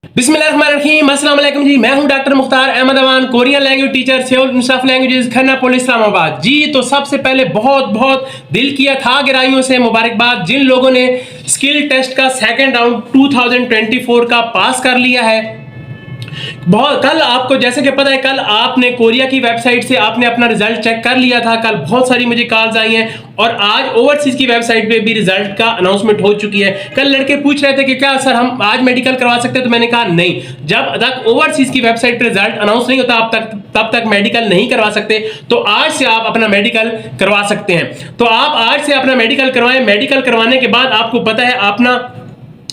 बिस्मिल्लाहिर्रहमानिर्रहीम, अस्सलाम वालेकुम जी। मैं हूं doctor Mukhtar Ahmed Awan, Korean language teacher, Seoul institute of languages, Khanna police, Islamabad जी। तो सबसे पहले बहुत बहुत दिल किया था गहराइयों से मुबारकबाद जिन लोगों ने स्किल टेस्ट का सेकंड राउंड 2024 का पास कर लिया है। बहुत कल आपको जैसे कि पता है, कल आपने कोरिया की वेबसाइट से आपने अपना रिजल्ट चेक कर लिया था। कल बहुत सारी मुझे कॉल्स आई हैं और आज ओवरसीज की वेबसाइट पे भी रिजल्ट का अनाउंसमेंट हो चुकी है। कल लड़के पूछ रहे थे कि क्या सर हम आज मेडिकल करवा सकते हैं, तो मैंने कहा नहीं, जब तक ओवरसीज की वेबसाइट पे रिजल्ट अनाउंस नहीं होता तब तक मेडिकल नहीं करवा सकते। तो आज से आप अपना मेडिकल करवा सकते हैं। तो आप आज से अपना मेडिकल करवाएं। मेडिकल करवाने के बाद आपको पता है अपना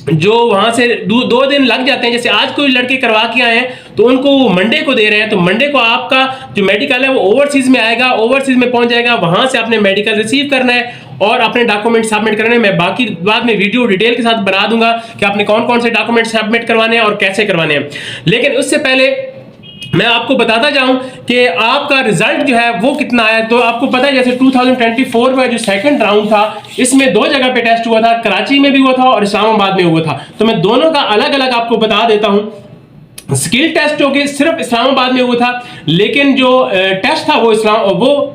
जो वहां से 2 दिन लग जाते हैं। जैसे आज कोई लड़के करवा के आए हैं तो उनको मंडे को दे रहे हैं, तो मंडे को आपका जो मेडिकल है वो ओवरसीज में आएगा, ओवरसीज में पहुंच जाएगा। वहां से आपने मेडिकल रिसीव करना है और अपने डॉक्यूमेंट सबमिट करने हैं। मैं बाकी बाद में वीडियो डिटेल के साथ बना दूंगा कि आपने कौन कौन से डॉक्यूमेंट सबमिट करवाने हैं और कैसे करवाने हैं। लेकिन उससे पहले मैं आपको बताता जाऊं कि आपका रिजल्ट जो है वो कितना आया। तो आपको पता है जैसे 2024 में जो सेकंड राउंड था, इसमें 2 जगह पे टेस्ट हुआ था, कराची में भी हुआ था और इस्लामाबाद में हुआ था। तो मैं दोनों का अलग अलग आपको बता देता हूं। स्किल टेस्ट जो कि सिर्फ इस्लामाबाद में हुआ था, लेकिन जो टेस्ट था वो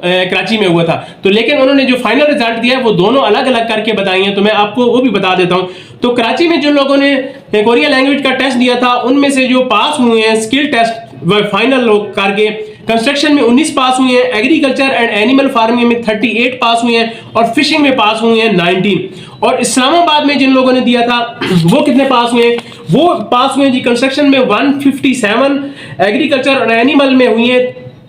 कराची में हुआ था। तो लेकिन उन्होंने जो फाइनल रिजल्ट दिया है वो दोनों अलग अलग करके बताई हैं, तो मैं आपको वो भी बता देता हूं। तो कराची में जिन लोगों ने कोरिया लैंग्वेज का टेस्ट दिया था, उनमें से जो पास हुए हैं स्किल टेस्ट फाइनल करके, कंस्ट्रक्शन में 19 पास हुए हैं, एग्रीकल्चर एंड एनिमल फार्मिंग में 38 पास हुए हैं और फिशिंग में पास हुए हैं 19। और इस्लामाबाद में जिन लोगों ने दिया था वो कितने पास हुए हैं? वो पास हुए जी कंस्ट्रक्शन में 157, एग्रीकल्चर और एनिमल में हुई है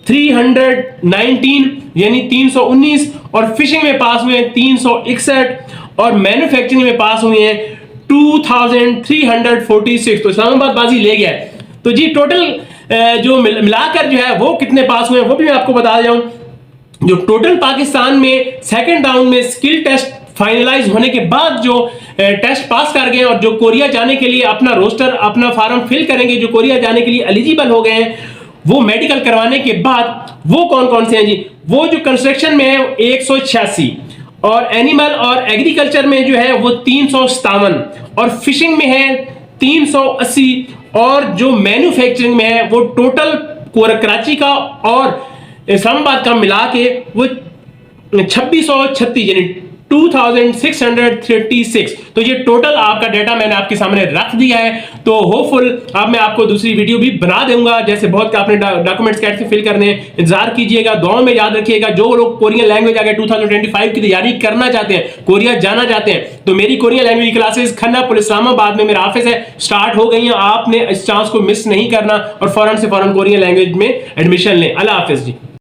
319 यानी 319, और फिशिंग में पास हुए हैं 361 और मैन्युफैक्चरिंग में पास हुए हैं 2346। तो इस्लामाबाद बाजी ले गया है। तो जी टोटल जो मिलाकर जो है वो कितने पास हुए हैं वो भी मैं आपको बता जाऊं। जो टोटल पाकिस्तान में सेकंड राउंड में स्किल टेस्ट फाइनलाइज होने के बाद जो टेस्ट पास कर गए और जो कोरिया जाने के लिए अपना रोस्टर अपना फॉर्म फिल करेंगे, जो कोरिया जाने के लिए एलिजिबल हो गए हैं, वो मेडिकल करवाने के बाद वो कौन कौन से हैं जी? वो जो कंस्ट्रक्शन में है 186 और एनिमल और एग्रीकल्चर में जो है वो 357 और फिशिंग में है 380 और जो मैन्युफैक्चरिंग में है वो टोटल कराची का और इस्लामाबाद का मिला के वो 2636 यानी 2636। तो ये टोटल आपका डेटा मैंने आपके सामने रख दिया है। तो होपफुल अब मैं आपको दूसरी वीडियो भी बना दूंगा। जैसे बहुत आपने डॉक्यूमेंट्स कैसे फिल करने, इंतजार कीजिएगा, दुआ में याद रखिएगा। जो लोग कोरियन लैंग्वेज आगे 2025 की तैयारी करना चाहते हैं, कोरिया जाना चाहते हैं, तो मेरी Korean language classes Khanna police Islamabad में मेरा ऑफिस है, स्टार्ट हो गई है। आपने इस चांस को मिस नहीं करना और फौरन से फौरन कोरियन लैंग्वेज में एडमिशन लें। अल्लाह हाफिज जी।